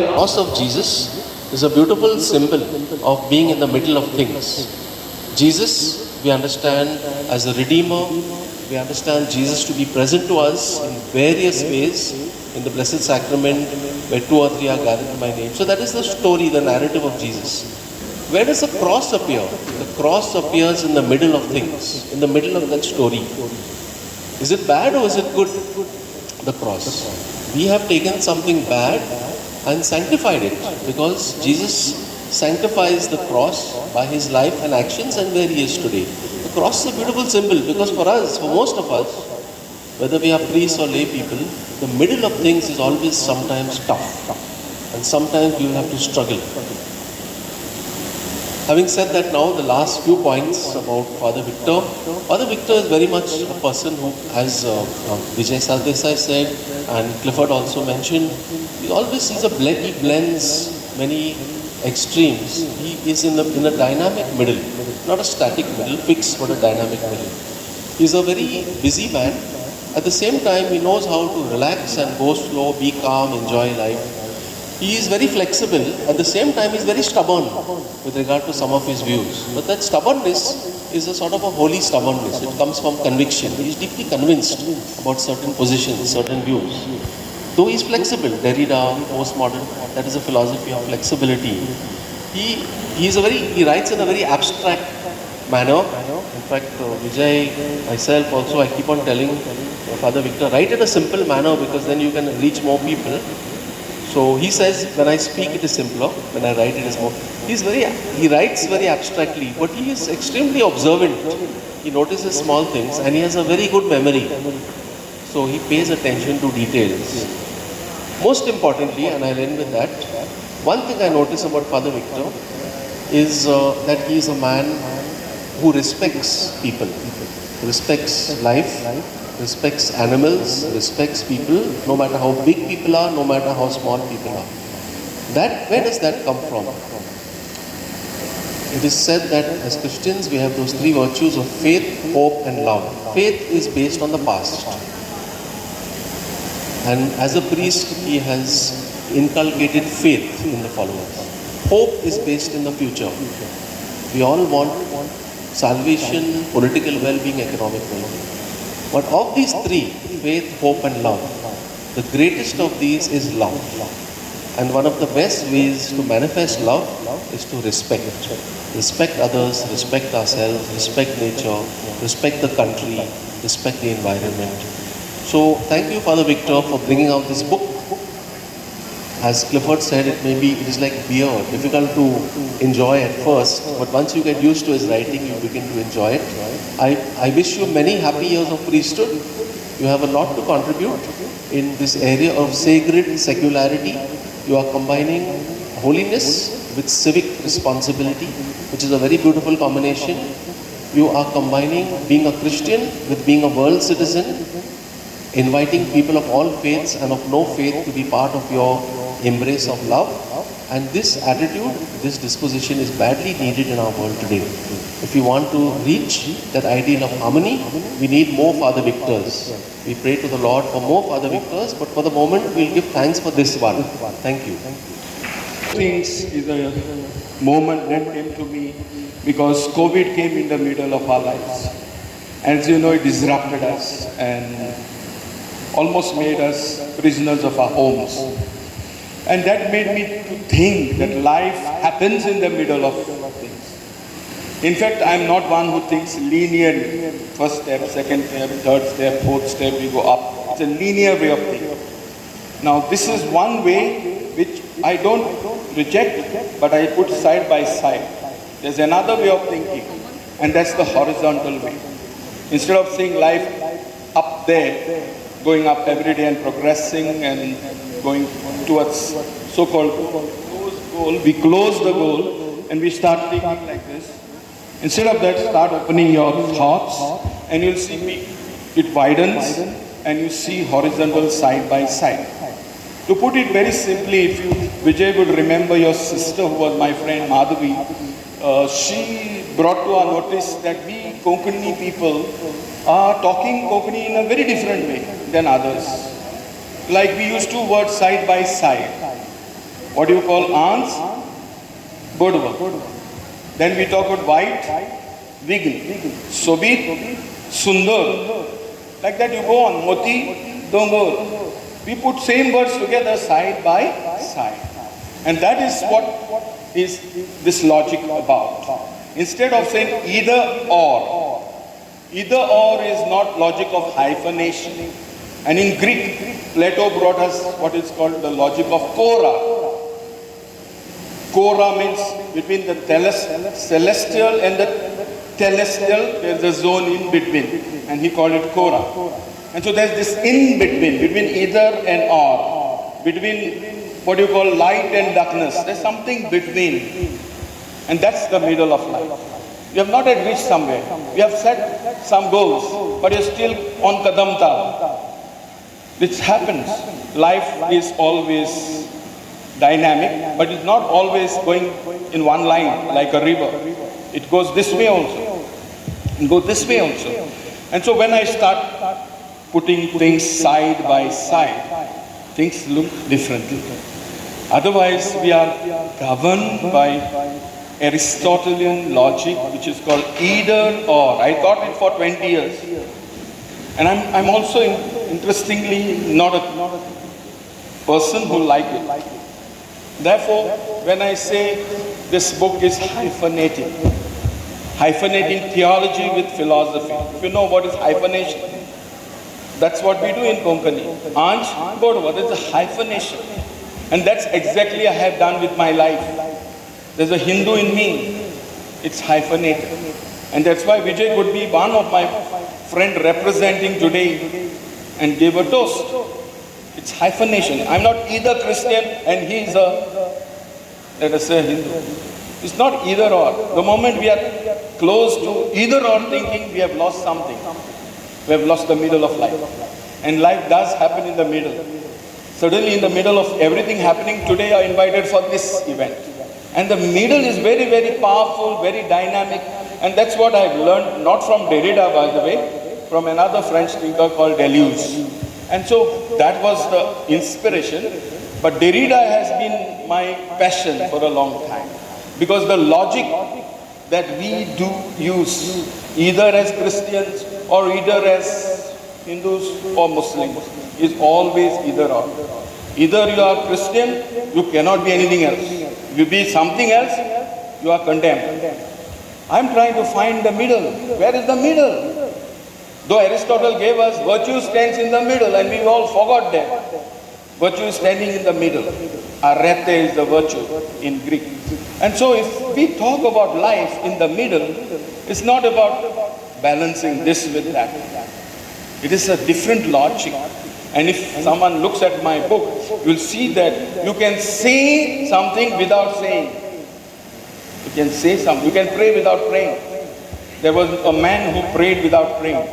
Cross of Jesus is a beautiful symbol of being in the middle of things. Jesus, we understand as a Redeemer, we understand Jesus to be present to us in various ways in the Blessed Sacrament where two or three are gathered in my name. So that is the story, the narrative of Jesus. Where does the cross appear? The cross appears in the middle of things, in the middle of that story. Is it bad or is it good? The cross. We have taken something bad and sanctified it because Jesus sanctifies the cross by his life and actions and where he is today. The cross is a beautiful symbol because for us, for most of us, whether we are priests or lay people, the middle of things is always sometimes tough and sometimes you have to struggle. Having said that, now the last few points about Father Victor. Father Victor is very much a person who, as Vijay Sardesai said and Clifford also mentioned, he blends many extremes. He is in a dynamic middle, not a static middle, fixed but a dynamic middle. He is a very busy man. At the same time, he knows how to relax and go slow, be calm, enjoy life. He is very flexible, at the same time he is very stubborn with regard to some of his views. But that stubbornness is a sort of a holy stubbornness. It comes from conviction. He is deeply convinced about certain positions, certain views. Though he is flexible, Derrida, postmodern, that is a philosophy of flexibility. He writes in a very abstract manner. In fact, Vijay, myself also, I keep on telling Father Victor, write in a simple manner because then you can reach more people. So he says, when I speak it is simpler, when I write it is more. He writes very abstractly, but he is extremely observant. He notices small things and he has a very good memory. So he pays attention to details. Most importantly, and I'll end with that, one thing I notice about Father Victor is that he is a man who respects people, respects life, respects animals, respects people, no matter how big people are, no matter how small people are. Where does that come from? It is said that as Christians we have those three virtues of faith, hope and love. Faith is based on the past. And as a priest he has inculcated faith in the followers. Hope is based in the future. We all want salvation, political well-being, economic well-being. But of these three, faith, hope and love, the greatest of these is love. And one of the best ways to manifest love is to respect. Respect others, respect ourselves, respect nature, respect the country, respect the environment. So thank you, Father Victor, for bringing out this book. As Clifford said, it is like beer, difficult to enjoy at first, but once you get used to his writing, you begin to enjoy it. I wish you many happy years of priesthood. You have a lot to contribute in this area of sacred secularity. You are combining holiness with civic responsibility, which is a very beautiful combination. You are combining being a Christian with being a world citizen, inviting people of all faiths and of no faith to be part of your embrace of love. And this attitude, this disposition is badly needed in our world today. If we want to reach that ideal of harmony, we need more Father Victors. We pray to the Lord for more Father Victors, but for the moment we'll give thanks for this one. Thank you. Things is a moment that came to me because COVID came in the middle of our lives. As you know, it disrupted us and almost made us prisoners of our homes. And that made me to think that life happens in the middle of things. In fact, I'm not one who thinks linearly. First step, second step, third step, fourth step, we go up. It's a linear way of thinking. Now, this is one way which I don't reject, but I put side by side. There's another way of thinking, and that's the horizontal way. Instead of seeing life up there, going up every day and progressing and going towards so-called goal, we close the goal and we start thinking like this. Instead of that, start opening your thoughts and you'll see it widens and you see horizontal side by side. To put it very simply, if you, Vijay, would remember your sister who was my friend Madhavi, she brought to our notice that we Konkani people are talking Konkani in a very different way than others. like we use two words side by side. What do you call ants? Bodwa. Then we talk about white, vigil. Sobit, sundar. Like that you go on. Moti, dongor. We put same words together side by side. And that is what is this logic about. Instead of saying either or is not logic of hyphenation. And in Greek, Plato brought us what is called the logic of chora. Chora means between the celestial and the telestial, there's a zone in between. And he called it chora. And so there's this in between either and or, between what you call light and darkness. There's something between. And that's the middle of life. You have not yet reached somewhere. You have set some goals, but you're still on kadamta. This happens. Life is always dynamic, but it's not always going in one line like a river. It goes this way also. It goes this way also. And so when I start putting things side by side, things look differently. Otherwise, we are governed by Aristotelian logic, which is called either or. I taught it for 20 years. And I'm also, interestingly, not a person who like it. Therefore, when I say this book is hyphenating theology with philosophy. If you know what is hyphenation, that's what we do in Konkani. Anj, Bodwa, there's a hyphenation. And that's exactly I have done with my life. There's a Hindu in me. It's hyphenated. And that's why Vijay could be one of my friend representing today and gave a toast. It's hyphenation. I'm not either Christian and he is let us say, Hindu. It's not either or. The moment we are close to either or thinking, we have lost something. We have lost the middle of life. And life does happen in the middle. Suddenly in the middle of everything happening, today I invited for this event. And the middle is very, very powerful, very dynamic. And that's what I've learned, not from Derrida, by the way, from another French thinker called Deleuze. And so that was the inspiration. But Derrida has been my passion for a long time. Because the logic that we do use, either as Christians or either as Hindus or Muslims, is always either or. Either you are Christian, you cannot be anything else. If you be something else, you are condemned. I'm trying to find the middle. Where is the middle? Though Aristotle gave us virtue stands in the middle, and we all forgot that. Virtue is standing in the middle. Arete is the virtue in Greek. And so if we talk about life in the middle, it's not about balancing this with that. It is a different logic. And if someone looks at my book, you'll see that you can say something without saying. You can say something. You can pray without praying. There was a man who prayed without praying.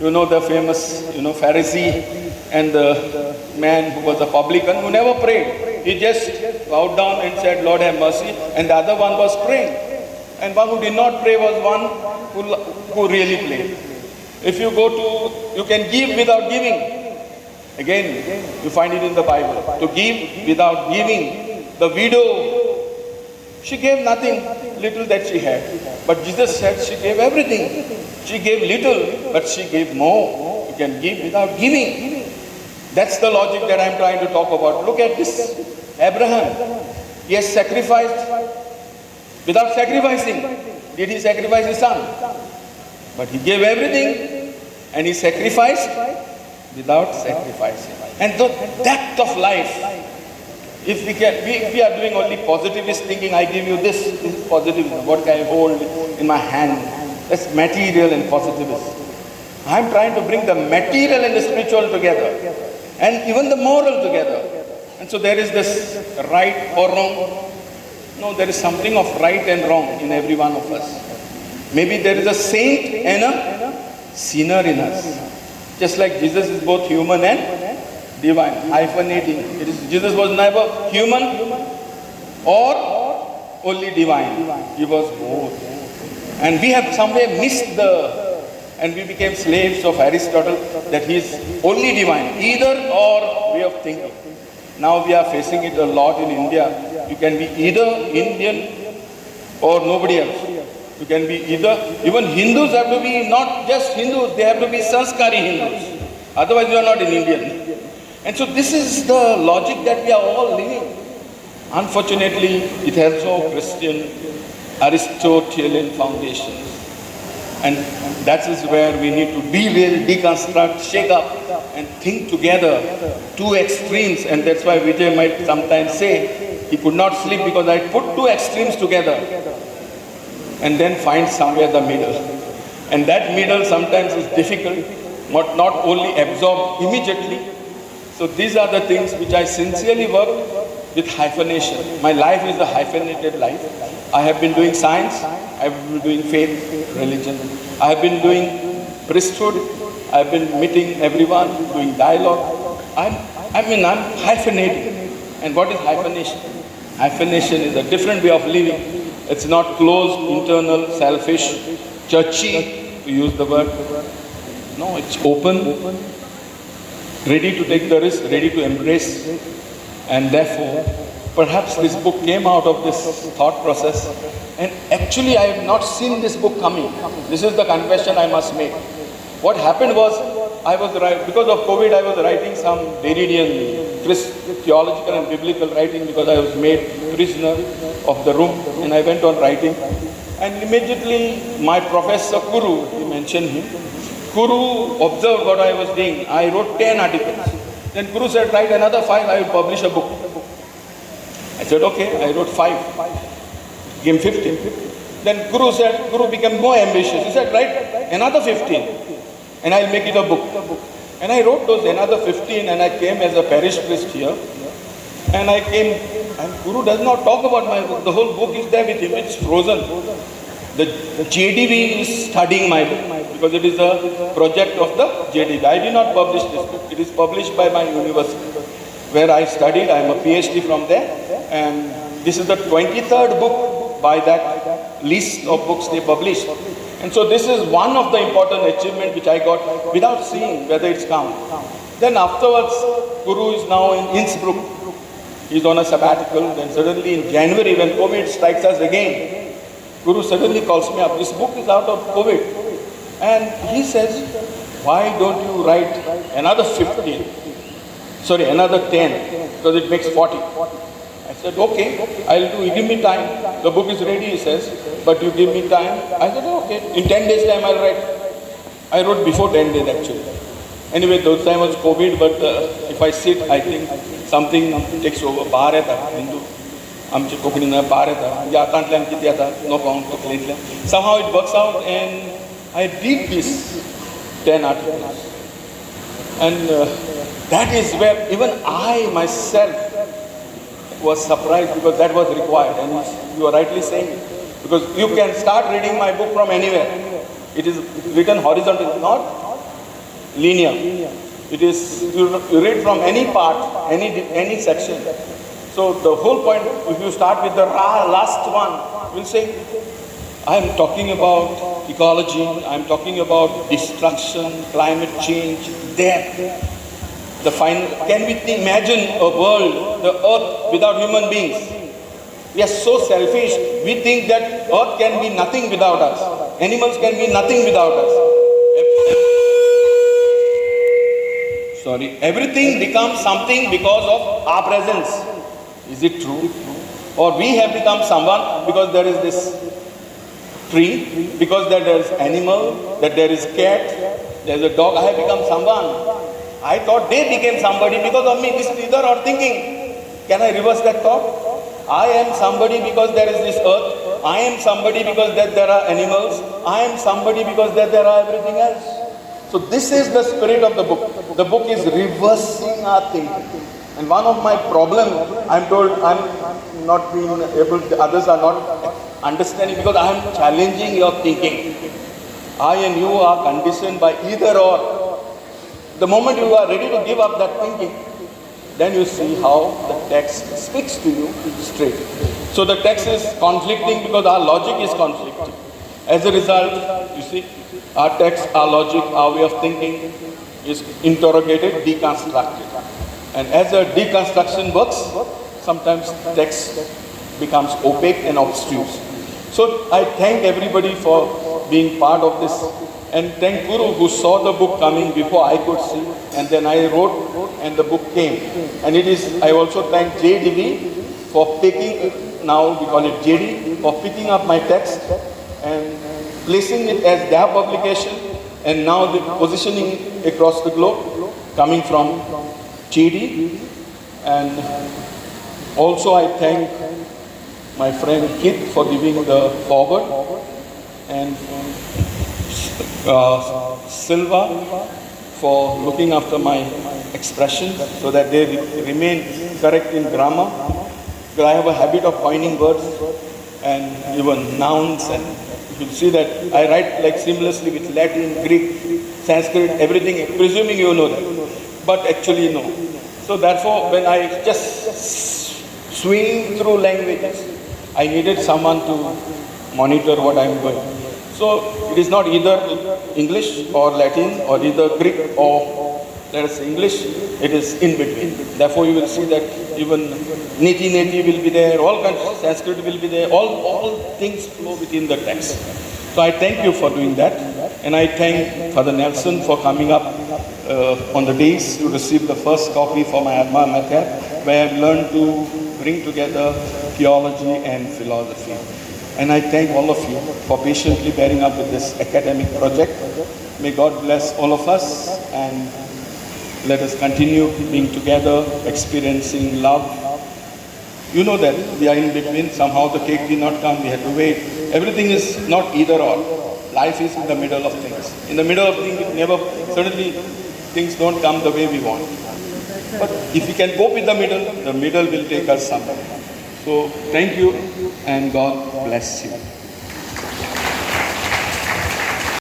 You know the famous, Pharisee and the man who was a publican who never prayed. He just bowed down and said, Lord have mercy. And the other one was praying. And one who did not pray was one who really prayed. If you go to, you can give without giving. Again, you find it in the Bible. To give without giving. The widow, she gave nothing, little that she had. But Jesus said she gave everything. She gave little, but she gave more. You can give without giving. That's the logic that I'm trying to talk about. Look at this. Abraham, he has sacrificed without sacrificing. Did he sacrifice his son? But he gave everything and he sacrificed without sacrificing. And the depth of life, if we are doing only positivist thinking, I give you this is positivism, what can I hold in my hand? That's material and positivist. I'm trying to bring the material and the spiritual together, and even the moral together. And so there is this right or wrong. No, there is something of right and wrong in every one of us. Maybe there is a saint and a sinner in us. Just like Jesus is both human and divine, hyphenating. Jesus was never human or only divine. He was both. And we have somewhere missed the and we became slaves of Aristotle, that he is only divine, either or way of thinking. Now we are facing it a lot in India. You can be either Indian or nobody else. You can be either, even Hindus have to be not just Hindus, they have to be Sanskari Hindus. Otherwise you are not an Indian. And so this is the logic that we are all living. Unfortunately, it has no Christian Aristotelian foundations. And that is where we need to derail, deconstruct, shake up, and think together. Two extremes, and that's why Vijay might sometimes say he could not sleep because I put two extremes together and then find somewhere the middle. And that middle sometimes is difficult, not only absorbed immediately. So these are the things which I sincerely work with hyphenation. My life is a hyphenated life. I have been doing science, I have been doing faith, religion. I have been doing priesthood, I have been meeting everyone, doing dialogue. I'm hyphenating. And what is hyphenation? Hyphenation is a different way of living. It's not closed, internal, selfish, churchy, to use the word. No, it's open, ready to take the risk, ready to embrace. And therefore, perhaps this book came out of this thought process. And actually, I have not seen this book coming. This is the confession I must make. What happened was, because of COVID, I was writing some Derridian, theological and biblical writing because I was made prisoner of the room and I went on writing. And immediately, my professor Kuru, he mentioned him, Kuru observed what I was doing. I wrote 10 articles. Then Kuru said, write another 5, I will publish a book. I said, okay, I wrote 5. Became 15. Then Guru became more ambitious. He said, write another 15 and I'll make it a book. And I wrote those another 15 and I came as a parish priest here. And I came, and Guru does not talk about my book. The whole book is there with him, it's frozen. The JDV is studying my book because it is a project of the JDV. I did not publish this book. It is published by my university where I studied. I am a PhD from there. And this is the 23rd book by that list of books they published. And so this is one of the important achievements which I got without seeing whether it's come. Then afterwards, Guru is now in Innsbruck. He's on a sabbatical. Then suddenly in January when COVID strikes us again, Guru suddenly calls me up. This book is out of COVID. And he says, why don't you write another 15? Sorry, another 10, because it makes 40. I said, okay, I'll do, give me time. The book is ready, he says, but you give me time. I said, okay, in 10 days time I'll write. I wrote before 10 days actually. Anyway, those time was COVID, but if I sit, I think something takes over. Bahar hai Hindu. आमचे कोंकणीन पार येता म्हणजे आतांतल्यान कितें येता नको कोंकणींतल्यान somehow it works out and I did this 10 articles and that is where even I myself was surprised because that was required and you are rightly saying it because you can start reading my book from anywhere. It is written horizontally, not linear. It is you read from any part, any section. So the whole point, if you start with the last one, will say, I am talking about ecology, I am talking about destruction, climate change, death. The final, can we imagine a world, the earth without human beings? We are so selfish, we think that earth can be nothing without us. Animals can be nothing without us. Sorry, everything becomes something because of our presence. Is it true? Or we have become someone because there is this tree, because there is animal, that there is cat, there is a dog. I have become someone. I thought they became somebody because of me. This is either or thinking. Can I reverse that thought? I am somebody because there is this earth. I am somebody because there are animals. I am somebody because there are everything else. So this is the spirit of the book. The book is reversing our thinking. And one of my problems, I'm told I'm not being able, others are not understanding because I am challenging your thinking. I and you are conditioned by either or. The moment you are ready to give up that thinking, then you see how the text speaks to you straight. So the text is conflicting because our logic is conflicting. As a result, you see, our text, our logic, our way of thinking is interrogated, deconstructed. And as a deconstruction works, sometimes text becomes opaque and obtuse. So I thank everybody for being part of this, and thank Guru who saw the book coming before I could see, and then I wrote and the book came. And I also thank JDV for picking, now we call it JD, for picking up my text and placing it as their publication, and now the positioning it across the globe, coming from JD. And also I thank my friend Kit for giving the forward, and Silva for looking after my expressions so that they remain correct in grammar. Because I have a habit of coining words and even nouns, and you'll see that I write like seamlessly with Latin, Greek, Sanskrit, everything, presuming you know that, but actually no. So therefore, when I just swing through languages, I needed someone to monitor what I'm doing. So it is not either English or Latin or either Greek or let us say English, it is in between. Therefore you will see that even Neti will be there, all kinds of Sanskrit will be there, all things flow within the text. So I thank you for doing that, and I thank Father Nelson for coming up on the days to receive the first copy for my alma mater, where I've learned to bring together theology and philosophy. And I thank all of you for patiently bearing up with this academic project. May God bless all of us, and let us continue being together, experiencing love. You know that we are in between. Somehow the cake did not come, we had to wait. Everything is not either or. Life is in the middle of things. In the middle of things, suddenly things don't come the way we want. But if we can go with the middle will take us somewhere. So thank you, and God bless you.